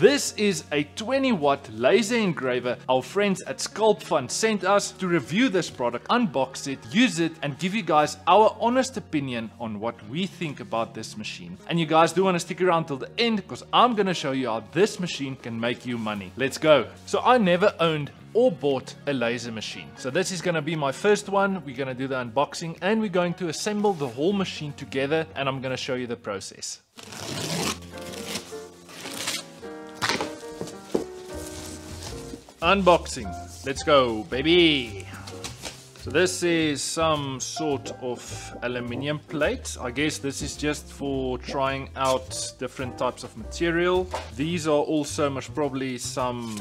This is a 20-watt laser engraver our friends at SCULPFUN sent us to review this product, unbox it, use it, and give you guys our honest opinion on what we think about this machine. And you guys do want to stick around till the end because I'm going to show you how this machine can make you money. Let's go. So I never owned or bought a laser machine. So this is going to be my first one. We're going to do the unboxing and we're going to assemble the whole machine together, and I'm going to show you the process. Unboxing. Let's go, baby. So this is some sort of aluminium plate. I guess this is just for trying out different types of material. These are also most probably some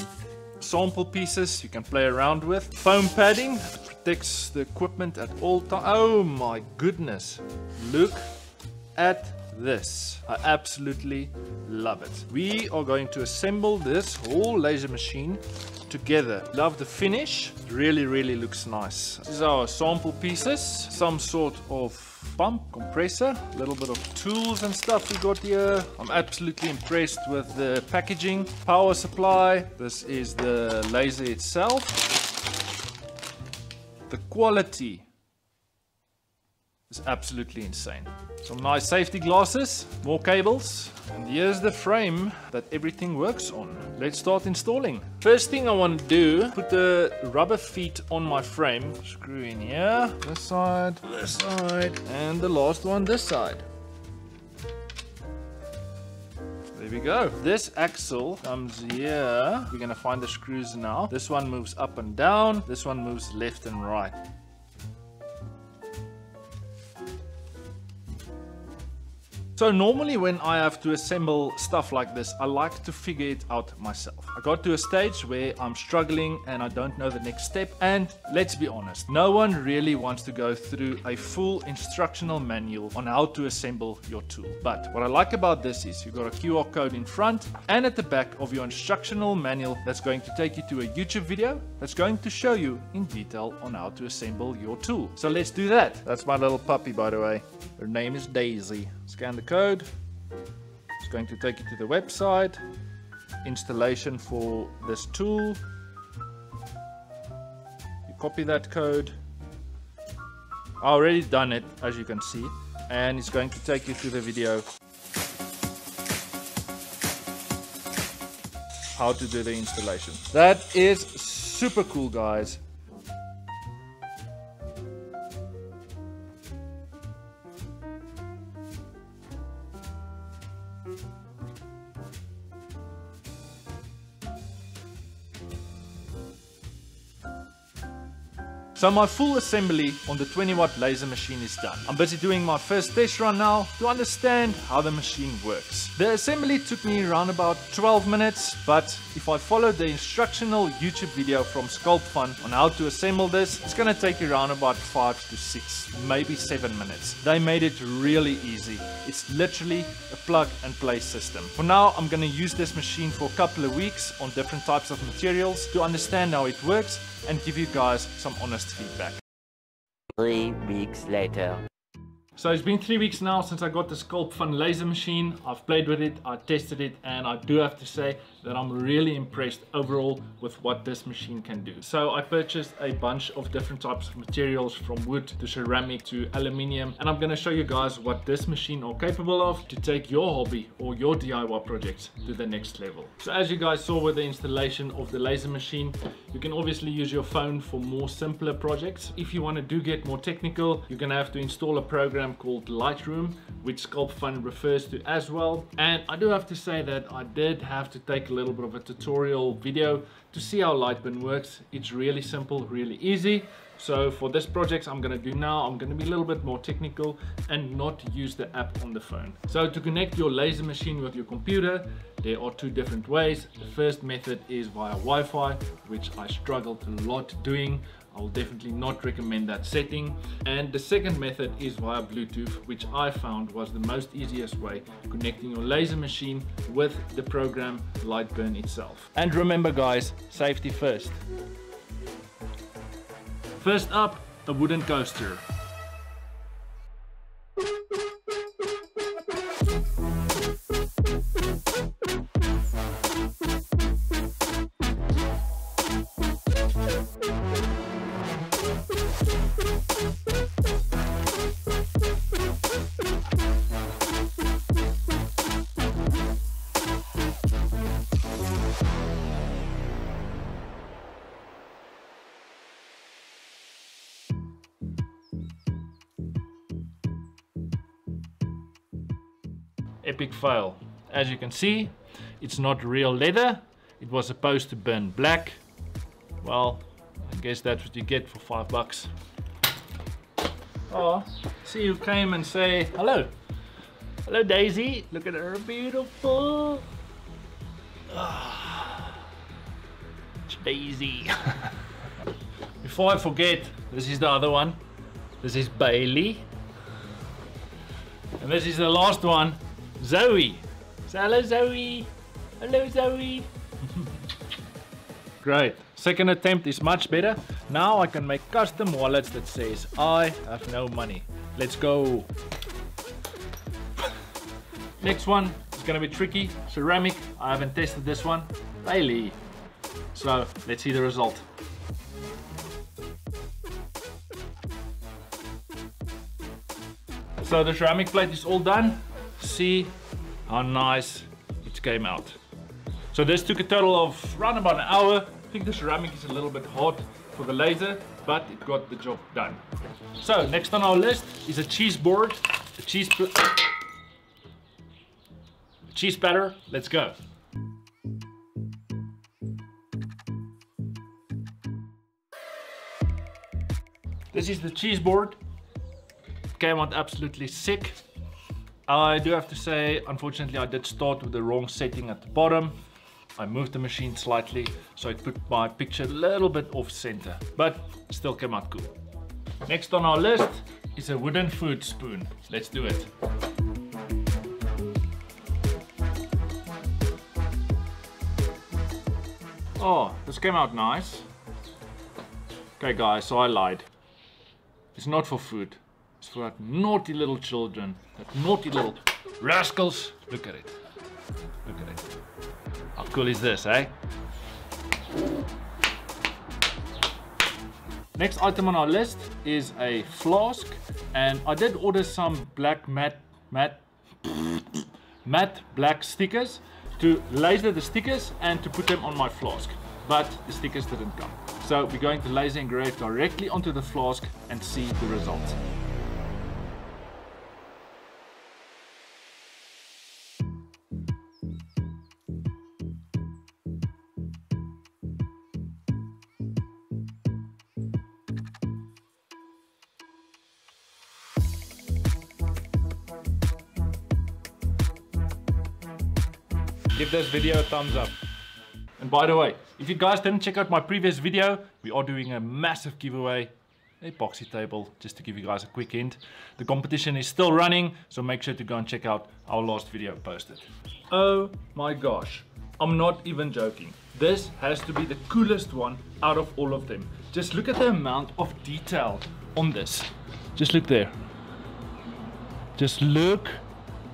sample pieces you can play around with. Foam padding protects the equipment at all times. Oh my goodness, look at this. I absolutely love it. We are going to assemble this whole laser machine together. Love the finish. Really looks nice. These are our sample pieces. Some sort of pump, compressor, a little bit of tools and stuff we got here. I'm absolutely impressed with the packaging. Power supply. This is the laser itself. The quality is absolutely insane. Some nice safety glasses, more cables, and here's the frame that everything works on. Let's start installing. First thing I want to do, put the rubber feet on my frame. Screw in here, this side, and the last one this side. There we go. This axle comes here. We're gonna find the screws now. This one moves up and down, this one moves left and right. So normally when I have to assemble stuff like this, I like to figure it out myself. I got to a stage where I'm struggling and I don't know the next step. And let's be honest, no one really wants to go through a full instructional manual on how to assemble your tool. But what I like about this is you've got a QR code in front and at the back of your instructional manual that's going to take you to a YouTube video that's going to show you in detail on how to assemble your tool. So let's do that. That's my little puppy, by the way. Her name is Daisy. Scan the code. It's going to take you to the website. Installation for this tool. You copy that code. I already done it, as you can see, and it's going to take you to the video how to do the installation. That is super cool, guys. So my full assembly on the 20-watt laser machine is done. I'm busy doing my first test run now to understand how the machine works. The assembly took me around about 12 minutes, but if I follow the instructional YouTube video from SCULPFUN on how to assemble this, it's gonna take around about 5 to 6, maybe 7 minutes. They made it really easy. It's literally a plug and play system. For now, I'm gonna use this machine for a couple of weeks on different types of materials to understand how it works and give you guys some honest feedback. 3 weeks later. So it's been 3 weeks now since I got the SCULPFUN laser machine. I've played with it, I tested it, and I do have to say that I'm really impressed overall with what this machine can do. So I purchased a bunch of different types of materials, from wood to ceramic to aluminium, and I'm going to show you guys what this machine are capable of to take your hobby or your DIY projects to the next level. So as you guys saw with the installation of the laser machine, you can obviously use your phone for more simpler projects. If you want to get more technical, you're going to have to install a program called Lightroom, which SCULPFUN refers to as well. And I do have to say that I did have to take a little bit of a tutorial video to see how Lightroom works. It's really simple, really easy. So for this project I'm going to do now, I'm going to be a little bit more technical and not use the app on the phone. So to connect your laser machine with your computer, there are 2 different ways. The first method is via Wi-Fi, which I struggled a lot doing. I will definitely not recommend that setting. And the second method is via Bluetooth, which I found was the most easiest way connecting your laser machine with the program Lightburn itself. And remember guys, safety first. First up, a wooden coaster. Epic fail. As you can see, it's not real leather. It was supposed to burn black. Well, I guess that's what you get for $5. Oh, see who came and say hello. Hello Daisy, look at her, beautiful. Oh, it's Daisy. Before I forget, this is the other one. This is Bailey. And this is the last one, Zoe. So hello Zoe. Hello Zoe. Great. Second attempt is much better. Now I can make custom wallets that says I have no money. Let's go. Next one is gonna be tricky. Ceramic. I haven't tested this one. Bailey. So let's see the result. So the ceramic plate is all done. See how nice it came out. So this took a total of around about an hour. I think the ceramic is a little bit hot for the laser, but it got the job done. So next on our list is a cheese board, a cheese batter. Let's go. This is the cheese board. Came out absolutely sick. I do have to say, unfortunately, I did start with the wrong setting at the bottom. I moved the machine slightly, so it put my picture a little bit off center, but still came out cool. Next on our list is a wooden food spoon. Let's do it. Oh, this came out nice. Okay guys, so I lied. It's not for food. It's for that naughty little children, that naughty little rascals. Look at it. Look at it. How cool is this, eh? Next item on our list is a flask, and I did order some black matte black stickers to laser the stickers and to put them on my flask, but the stickers didn't come. So we're going to laser engrave directly onto the flask and see the results. Give this video a thumbs up. And by the way, if you guys didn't check out my previous video, we are doing a massive giveaway, epoxy table, just to give you guys a quick hint. The competition is still running, so make sure to go and check out our last video posted. Oh my gosh, I'm not even joking. This has to be the coolest one out of all of them. Just look at the amount of detail on this. Just look there. Just look.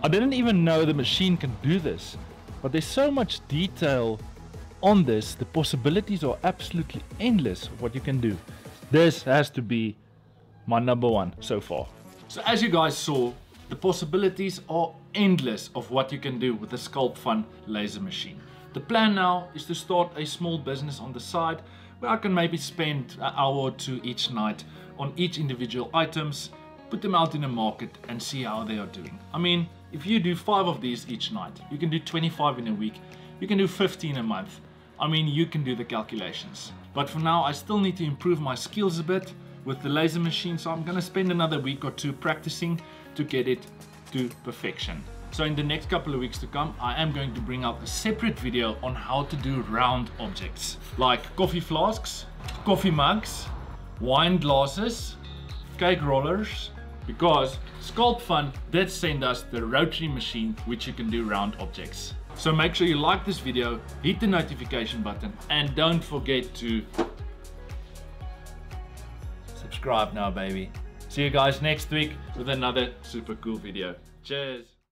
I didn't even know the machine can do this. But there's so much detail on this, the possibilities are absolutely endless of what you can do. This has to be my number one so far. So as you guys saw, the possibilities are endless of what you can do with the SCULPFUN laser machine. The plan now is to start a small business on the side where I can maybe spend an hour or two each night on each individual items, put them out in the market and see how they are doing. I mean, if you do 5 of these each night, you can do 25 in a week, you can do 15 a month. I mean, you can do the calculations. But for now, I still need to improve my skills a bit with the laser machine, so I'm gonna spend another week or two practicing to get it to perfection. So in the next couple of weeks to come, I am going to bring out a separate video on how to do round objects, like coffee flasks, coffee mugs, wine glasses, cake rollers, because SCULPFUN did send us the rotary machine which you can do round objects. So make sure you like this video, hit the notification button, and don't forget to subscribe now, baby. See you guys next week with another super cool video. Cheers.